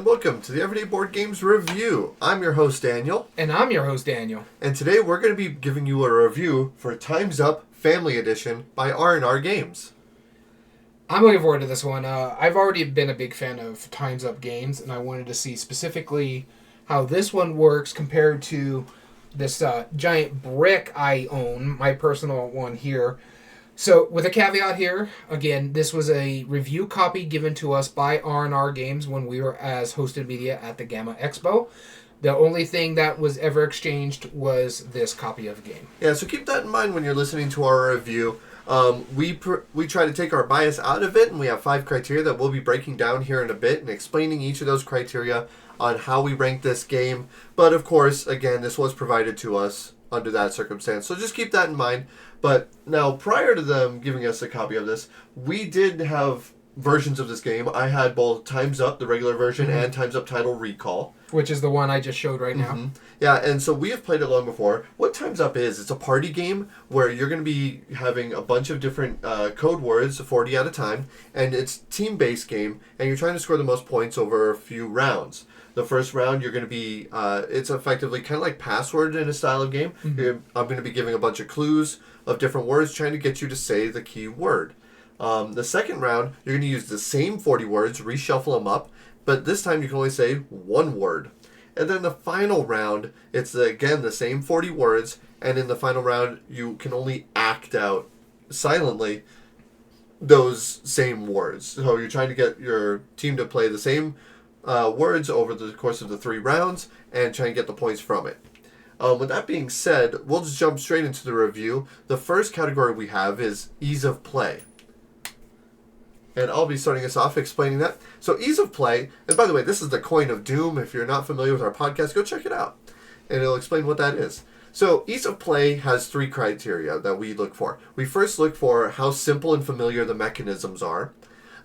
and welcome to the Everyday Board Games Review. I'm your host, Daniel. And I'm your host, Daniel. And today we're going to be giving you a review for Time's Up Family Edition by R&R Games. I'm looking forward to this one. I've already been a big fan of Time's Up games, and I wanted to see specifically how this one works compared to this giant brick I own, my personal one here. So, with a caveat here, again, this was a review copy given to us by R&R Games when we were as hosted media at the Gamma Expo. The only thing that was ever exchanged was this copy of the game. Yeah, so keep that in mind when you're listening to our review. We try to take our bias out of it, and we have 5 criteria that we'll be breaking down here in a bit and explaining each of those criteria on how we rank this game. But, of course, again, this was provided to us under that circumstance, so just keep that in mind. But now, prior to them giving us a copy of this, we did have versions of this game. I had both Time's Up, the regular version, and Time's Up Title Recall. Which is the one I just showed right now. Yeah, and so we have played it long before. What Time's Up is, it's a party game where you're going to be having a bunch of different code words, 40 at a time, and it's a team-based game, and you're trying to score the most points over a few rounds. The first round, you're going to be, it's effectively kind of like Password in a style of game. I'm going to be giving a bunch of clues of different words, trying to get you to say the key word. The second round, you're going to use the same 40 words, reshuffle them up, but this time you can only say one word. And then the final round, it's again the same 40 words, and in the final round, you can only act out silently those same words. So you're trying to get your team to play the same words over the course of the 3 rounds and try and get the points from it. With that being said, we'll just jump straight into the review. The first category we have is ease of play. And I'll be starting us off explaining that. So ease of play, and by the way, this is the Coin of Doom. If you're not familiar with our podcast, go check it out. And it'll explain what that is. So ease of play has 3 criteria that we look for. We first look for how simple and familiar the mechanisms are.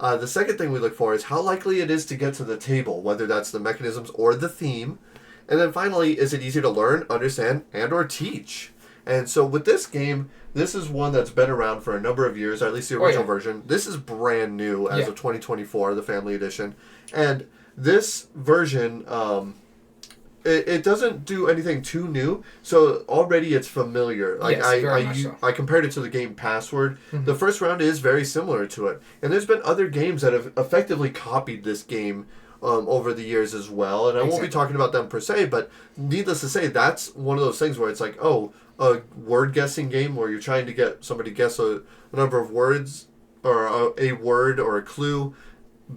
The second thing we look for is how likely it is to get to the table, whether that's the mechanisms or the theme. And then finally, is it easy to learn, understand, and or teach? And so with this game, this is one that's been around for a number of years, or at least the original version. This is brand new as of 2024, the Family Edition. And this version, it doesn't do anything too new, so already it's familiar. Like I compared it to the game Password. The first round is very similar to it. And there's been other games that have effectively copied this game over the years as well, and I won't be talking about them per se, but needless to say, that's one of those things where it's like, a word guessing game where you're trying to get somebody to guess a number of words, or a word or a clue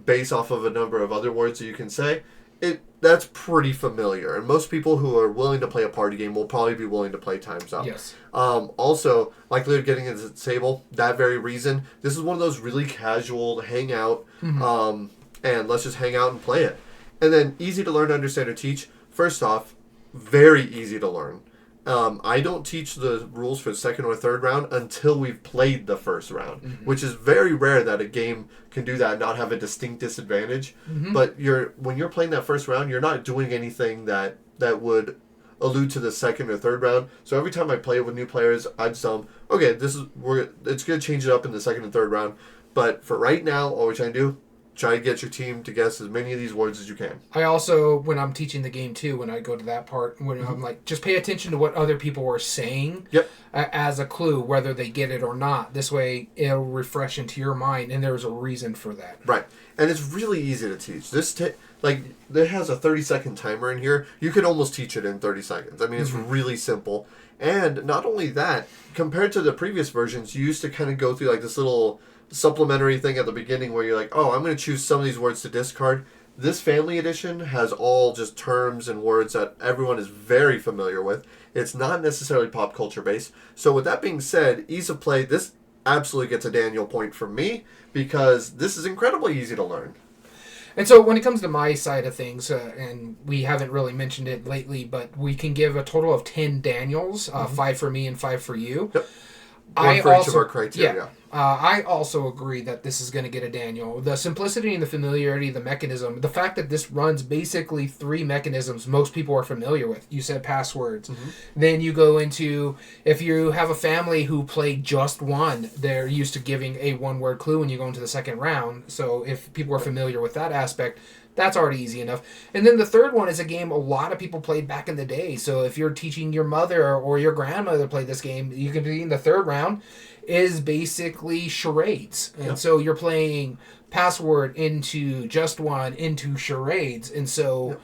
based off of a number of other words that you can say. That's pretty familiar, and most people who are willing to play a party game will probably be willing to play Time's Up. Yes. Also, likelihood of getting into the table, that very reason, this is one of those really casual hang out, and let's just hang out and play it. And then easy to learn, understand, or teach. First off, very easy to learn. I don't teach the rules for the second or third round until we've played the first round, which is very rare that a game can do that and not have a distinct disadvantage. But when you're playing that first round, you're not doing anything that would allude to the second or third round. So every time I play with new players, I'd tell them, okay, it's going to change it up in the second and third round. But for right now, all we're trying to do, try to get your team to guess as many of these words as you can. I also, when I'm teaching the game too, when I go to that part, when I'm like, just pay attention to what other people are saying as a clue, whether they get it or not. This way, it'll refresh into your mind, and there's a reason for that. Right. And it's really easy to teach. There has a 30-second timer in here. You can almost teach it in 30 seconds. I mean, it's really simple. And not only that, compared to the previous versions, you used to kind of go through like this little supplementary thing at the beginning where you're like, I'm going to choose some of these words to discard. This Family Edition has all just terms and words that everyone is very familiar with. It's not necessarily pop culture based. So with that being said, ease of play, this absolutely gets a Daniel point from me because this is incredibly easy to learn. And so when it comes to my side of things, and we haven't really mentioned it lately, but we can give a total of 10 Daniels, 5 for me and 5 for you. Yep. One for each of our criteria. Yeah. I also agree that this is going to get a Daniel. The simplicity and the familiarity, the mechanism, the fact that this runs basically 3 mechanisms most people are familiar with. You said passwords. Mm-hmm. Then you go into, if you have a family who play just one, they're used to giving a one-word clue when you go into the second round. So if people are familiar with that aspect, that's already easy enough. And then the third one is a game a lot of people played back in the day. So if you're teaching your mother or your grandmother to play this game, you can be in the third round, is basically charades. And so you're playing password into just one, into charades. And so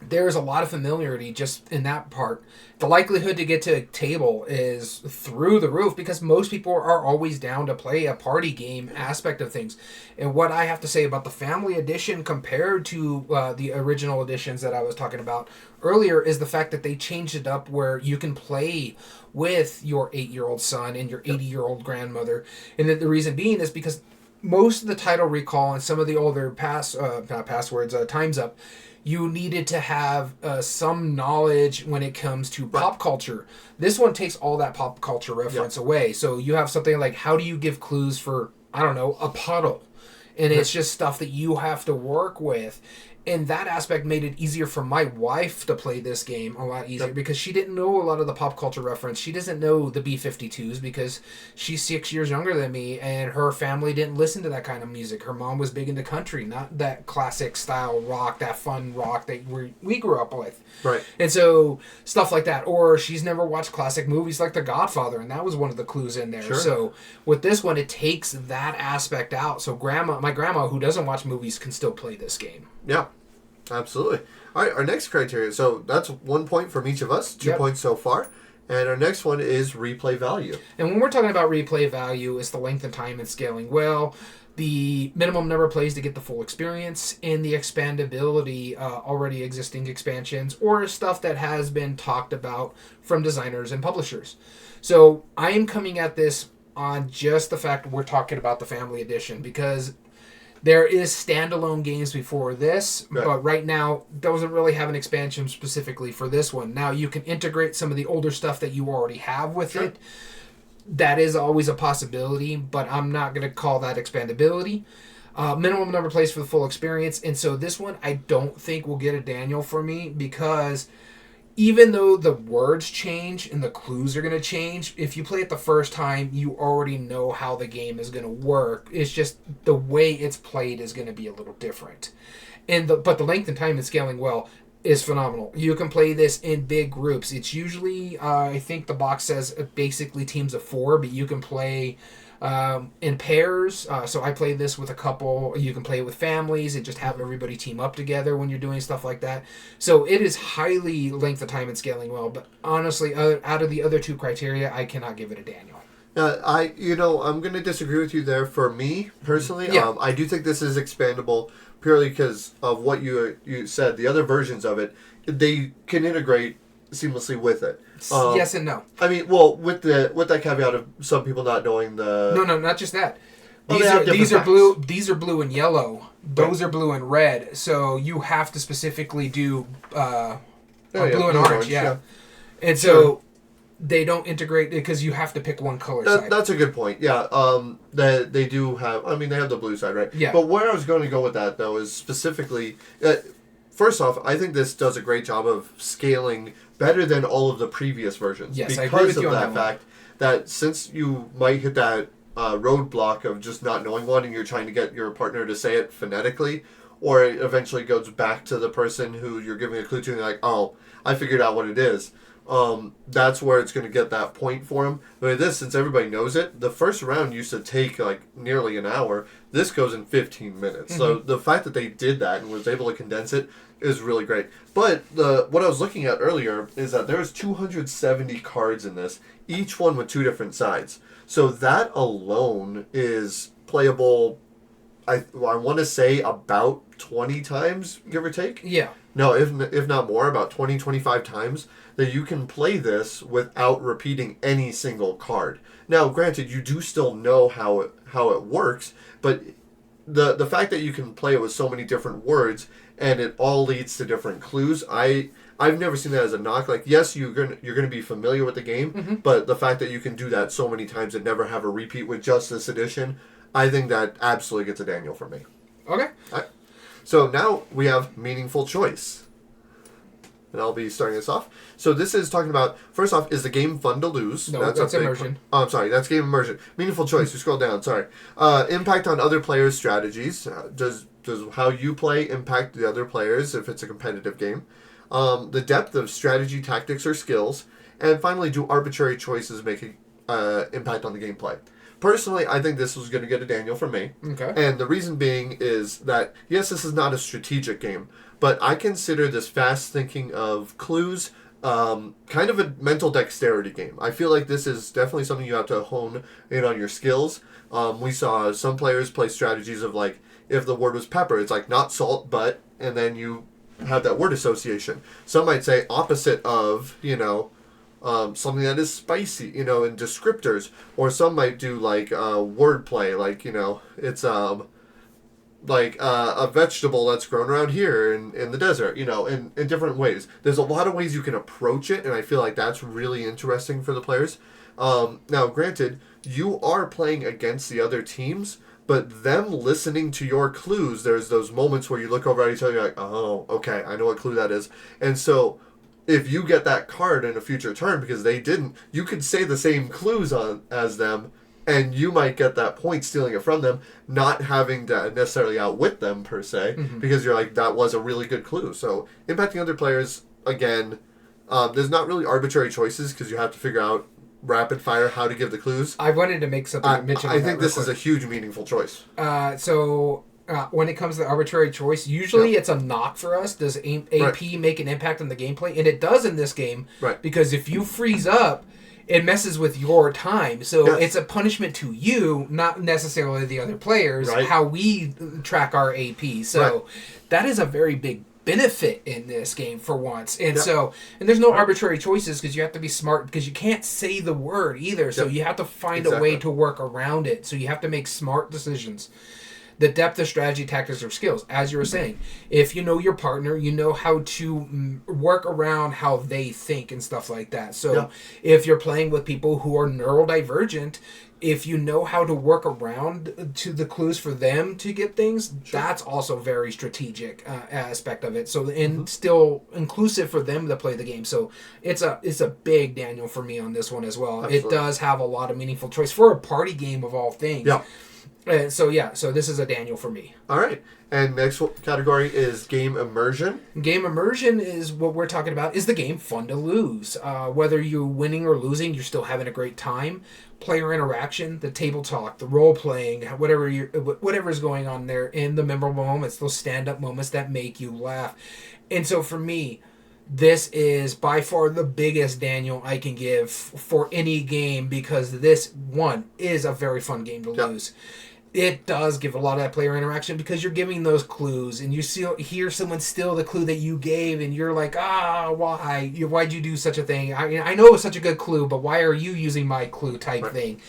there's a lot of familiarity just in that part. The likelihood to get to a table is through the roof because most people are always down to play a party game aspect of things. And what I have to say about the family edition compared to the original editions that I was talking about earlier is the fact that they changed it up where you can play with your 8-year-old son and your 80-year-old grandmother. And the reason being is because most of the title recall and some of the older Time's Up, you needed to have some knowledge when it comes to pop culture. This one takes all that pop culture reference away. So you have something like, how do you give clues for, I don't know, a puddle? And it's just stuff that you have to work with. And that aspect made it easier for my wife to play this game a lot easier because she didn't know a lot of the pop culture reference. She doesn't know the B-52s because she's 6 years younger than me and her family didn't listen to that kind of music. Her mom was big into country, not that classic style rock, that fun rock that we grew up with. Right. And so stuff like that. Or she's never watched classic movies like The Godfather, and that was one of the clues in there. Sure. So with this one, it takes that aspect out. So my grandma, who doesn't watch movies, can still play this game. Yeah, absolutely. All right, our next criteria. So that's 1 point from each of us, 2 points so far. And our next one is replay value. And when we're talking about replay value, it's the length of time and scaling well, the minimum number of plays to get the full experience, and the expandability, already existing expansions, or stuff that has been talked about from designers and publishers. So I am coming at this on just the fact we're talking about the family edition because there is standalone games before this, but right now doesn't really have an expansion specifically for this one. Now you can integrate some of the older stuff that you already have with it. That is always a possibility, but I'm not going to call that expandability. Minimum number of plays for the full experience, and so this one I don't think will get a Daniel for me because even though the words change and the clues are going to change, if you play it the first time, you already know how the game is going to work. It's just the way it's played is going to be a little different. But the length and time and scaling well is phenomenal. You can play this in big groups. It's usually, I think the box says basically teams of 4, but you can play in pairs. So I played this with a couple. You can play it with families and just have everybody team up together when you're doing stuff like that. So it is highly length of time and scaling well. But honestly, out of the other 2 criteria, I cannot give it a Daniel. I'm going to disagree with you there. For me personally, I do think this is expandable purely because of what you said. The other versions of it, they can integrate seamlessly with it. Yes and no. I mean, well, with that caveat of some people not knowing the. No, not just that. Well, these are blue. These are blue and yellow. Those are blue and red. So you have to specifically do blue and orange. Yeah. And so they don't integrate because you have to pick one color side. That's a good point. Yeah. They do have. I mean, they have the blue side, right? Yeah. But where I was going to go with that though is specifically. First off, I think this does a great job of scaling better than all of the previous versions. Yes, because I agree with you on that fact that since you might hit that roadblock of just not knowing one and you're trying to get your partner to say it phonetically, or it eventually goes back to the person who you're giving a clue to and you're like, oh, I figured out what it is. That's where it's going to get that point for him. But with this, since everybody knows it, the first round used to take like nearly an hour. This goes in 15 minutes. Mm-hmm. So the fact that they did that and was able to condense it is really great. But what I was looking at earlier is that there's 270 cards in this, each one with 2 different sides. So that alone is playable, I want to say about 20 times, give or take. Yeah. No, if not more, about 20, 25 times that you can play this without repeating any single card. Now, granted, you do still know how it works, but the fact that you can play it with so many different words and it all leads to different clues, I I've never seen that as a knock. Like, yes, you're gonna be familiar with the game, but the fact that you can do that so many times and never have a repeat with just this edition, I think that absolutely gets a Daniel for me. Okay. All right. So now we have meaningful choice. And I'll be starting this off. So this is talking about, first off, is the game fun to lose? No, that's immersion. I'm sorry, that's game immersion. Meaningful choice, you scroll down, sorry. Impact on other players' strategies. Does how you play impact the other players if it's a competitive game? The depth of strategy, tactics, or skills. And finally, do arbitrary choices make an impact on the gameplay? Personally, I think this was going to get a Daniel from me. Okay. And the reason being is that, yes, this is not a strategic game, but I consider this fast thinking of clues kind of a mental dexterity game. I feel like this is definitely something you have to hone in on your skills. We saw some players play strategies of like, if the word was pepper, it's like not salt, but, and then you have that word association. Some might say opposite of, something that is spicy, in descriptors. Or some might do like wordplay, like, it's like a vegetable that's grown around here in the desert, in different ways. There's a lot of ways you can approach it, and I feel like that's really interesting for the players. Now, granted, you are playing against the other teams, but them listening to your clues, there's those moments where you look over at each other, you're like, oh, okay, I know what clue that is. And so if you get that card in a future turn because they didn't, you could say the same clues as them, and you might get that point stealing it from them, not having to necessarily outwit them per se, because you're like, that was a really good clue. So impacting other players, again, there's not really arbitrary choices because you have to figure out rapid fire how to give the clues. I wanted to make something mention. I think this is a huge meaningful choice. When it comes to arbitrary choice, usually it's a knock for us. Does AP make an impact on the gameplay? And it does in this game, because if you freeze up, it messes with your time. So it's a punishment to you, not necessarily the other players, how we track our AP. So that is a very big benefit in this game for once. And and there's no arbitrary choices because you have to be smart because you can't say the word either. So you have to find a way to work around it. So you have to make smart decisions. The depth of strategy, tactics, or skills, as you were saying. If you know your partner, you know how to work around how they think and stuff like that. So if you're playing with people who are neurodivergent, if you know how to work around to the clues for them to get things, that's also very strategic aspect of it. So and still inclusive for them to play the game. So it's a big Daniel for me on this one as well. Absolutely. It does have a lot of meaningful choice for a party game of all things. Yeah. So this is a Daniel for me. All right. And next category is game immersion. Game immersion is what we're talking about, is the game fun to lose. Whether you're winning or losing, you're still having a great time. Player interaction, the table talk, the role playing, whatever is going on there in the memorable moments, those stand-up moments that make you laugh. And so for me, this is by far the biggest Daniel I can give for any game because this one is a very fun game to lose. It does give a lot of that player interaction because you're giving those clues and you hear someone steal the clue that you gave and you're like, why? Why'd you do such a thing? I know it was such a good clue, but why are you using my clue type thing?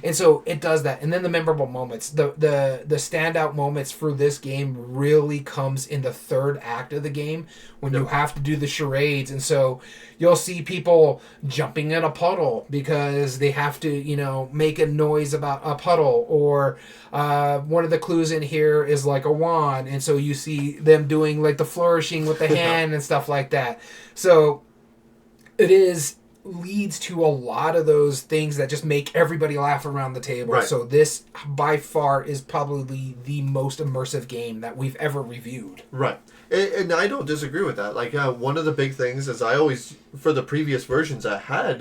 And so it does that. And then the memorable moments, the standout moments for this game really comes in the third act of the game when you have to do the charades. And so you'll see people jumping in a puddle because they have to, make a noise about a puddle. Or one of the clues in here is like a wand. And so you see them doing like the flourishing with the hand and stuff like that. So it leads to a lot of those things that just make everybody laugh around the table. So this by far is probably the most immersive game that we've ever reviewed. Right. And I don't disagree with that. Like one of the big things is I always, for the previous versions that had,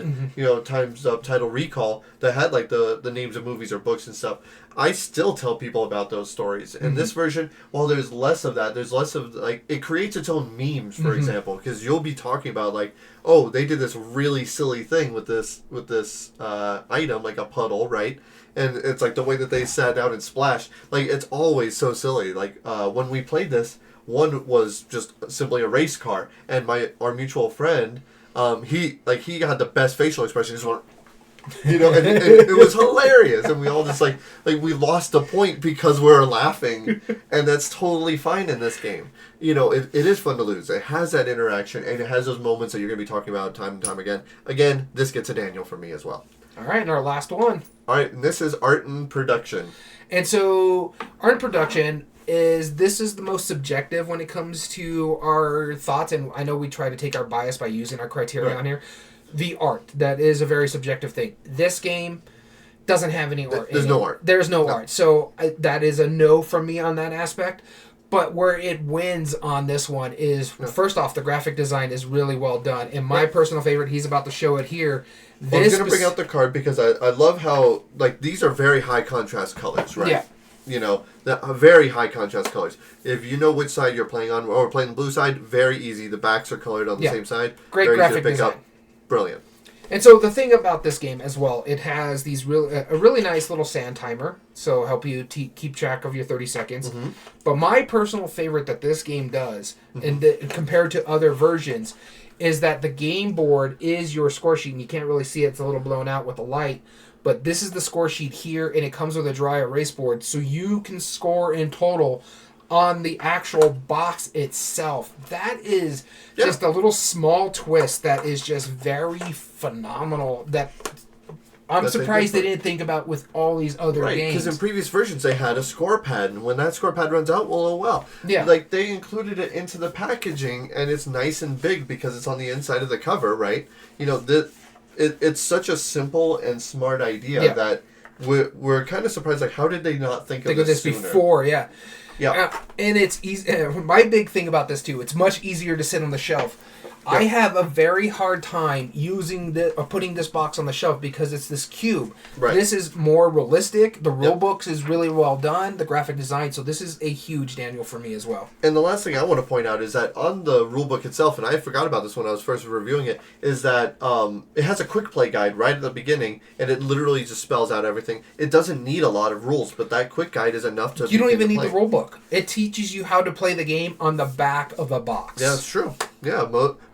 Time's Up Title Recall, that had like the names of movies or books and stuff, I still tell people about those stories. And this version, while there's less of that, there's less of like, it creates its own memes, for example, because you'll be talking about like, oh, they did this really silly thing with this item, like a puddle, right? And it's like the way that they sat down and splashed, like it's always so silly. Like when we played this, one was just simply a race car, and our mutual friend, he had the best facial expression. He just went You know, and it was hilarious, and we all just like we lost a point because we were laughing, and that's totally fine in this game. You know, it is fun to lose. It has that interaction, and it has those moments that you're going to be talking about time and time again. Again, this gets a Daniel for me as well. All right, and our last one. All right, and this is art and production. And so, art and production is the most subjective when it comes to our thoughts, and I know we try to take our bias by using our criteria on here. The art, that is a very subjective thing. This game doesn't have any art. There's no art. There's no art. So that is a no from me on that aspect. But where it wins on this one is, first off, the graphic design is really well done. And my personal favorite, he's about to show it here. Well, I'm going to bring out the card because I love how, like, these are very high contrast colors, right? Yeah. You know, very high contrast colors. If you know which side you're playing on, or we're playing the blue side, very easy. The backs are colored on the same side. Great very graphic easy to pick design. Up. Brilliant. And so the thing about this game as well, it has these a really nice little sand timer, so help you keep track of your 30 seconds. Mm-hmm. But my personal favorite that this game does, compared to other versions, is that the game board is your score sheet, and you can't really see it. It's a little blown out with the light. But this is the score sheet here, and it comes with a dry erase board, so you can score in total on the actual box itself. That is just a little small twist that is just very phenomenal. That I'm surprised they didn't think about with all these other games. Because in previous versions they had a score pad, and when that score pad runs out, well, oh well. Yeah. Like, they included it into the packaging, and it's nice and big because it's on the inside of the cover, right? You know, it's such a simple and smart idea that we're kind of surprised. Like, how did they not think of this sooner? Before? Yeah. Yeah. And it's easy. My big thing about this too, it's much easier to sit on the shelf. Yeah. I have a very hard time putting this box on the shelf because it's this cube. Right. This is more realistic. The rule books is really well done. The graphic design. So this is a huge Daniel for me as well. And the last thing I want to point out is that on the rule book itself, and I forgot about this when I was first reviewing it, is that it has a quick play guide right at the beginning, and it literally just spells out everything. It doesn't need a lot of rules, but that quick guide is enough to. You don't even need the rule book. It teaches you how to play the game on the back of a box. Yeah, that's true. Yeah,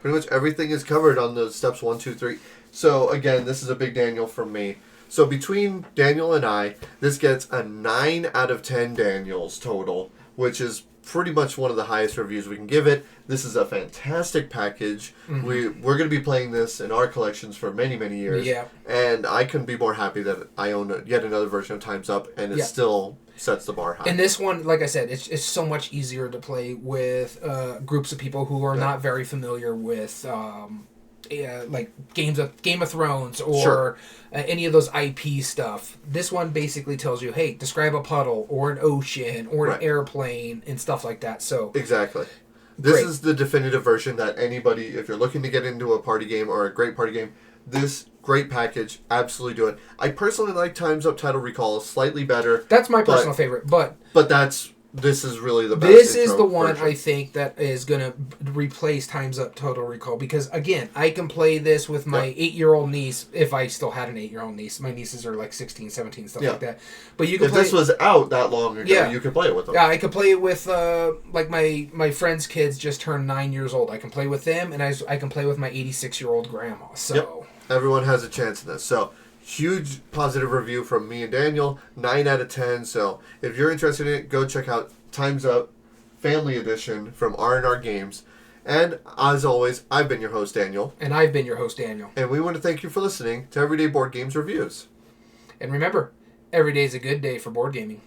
pretty much everything is covered on the steps 1, 2, 3. So again, this is a big Daniel from me. So between Daniel and I, this gets a 9 out of 10 Daniels total, which is pretty much one of the highest reviews we can give it. This is a fantastic package. Mm-hmm. We're going to be playing this in our collections for many, many years. Yeah. And I couldn't be more happy that I own yet another version of Time's Up, and it still sets the bar high. And this one, like I said, it's so much easier to play with groups of people who are not very familiar with like Game of Thrones or any of those IP stuff. This one basically tells you, hey, describe a puddle or an ocean or an airplane and stuff like that. So exactly. This is the definitive version that anybody, if you're looking to get into a party game or a great party game, this great package, absolutely do it. I personally like Time's Up Title Recall slightly better. That's my personal favorite, but this is really the best. This is the one I think that is going to replace Time's Up Total Recall because, again, I can play this with my 8-year-old niece if I still had an 8-year-old niece. My nieces are like 16, 17, stuff like that. But you can if this was out that long ago, you could play it with them. Yeah, I could play it with, like, my friend's kids just turned 9 years old. I can play with them, and I can play with my 86-year-old grandma. So everyone has a chance in this. So huge positive review from me and Daniel, 9 out of 10. So if you're interested in it, go check out Time's Up Family Edition from R&R Games. And as always, I've been your host, Daniel. And I've been your host, Daniel. And we want to thank you for listening to Everyday Board Games Reviews. And remember, every day is a good day for board gaming.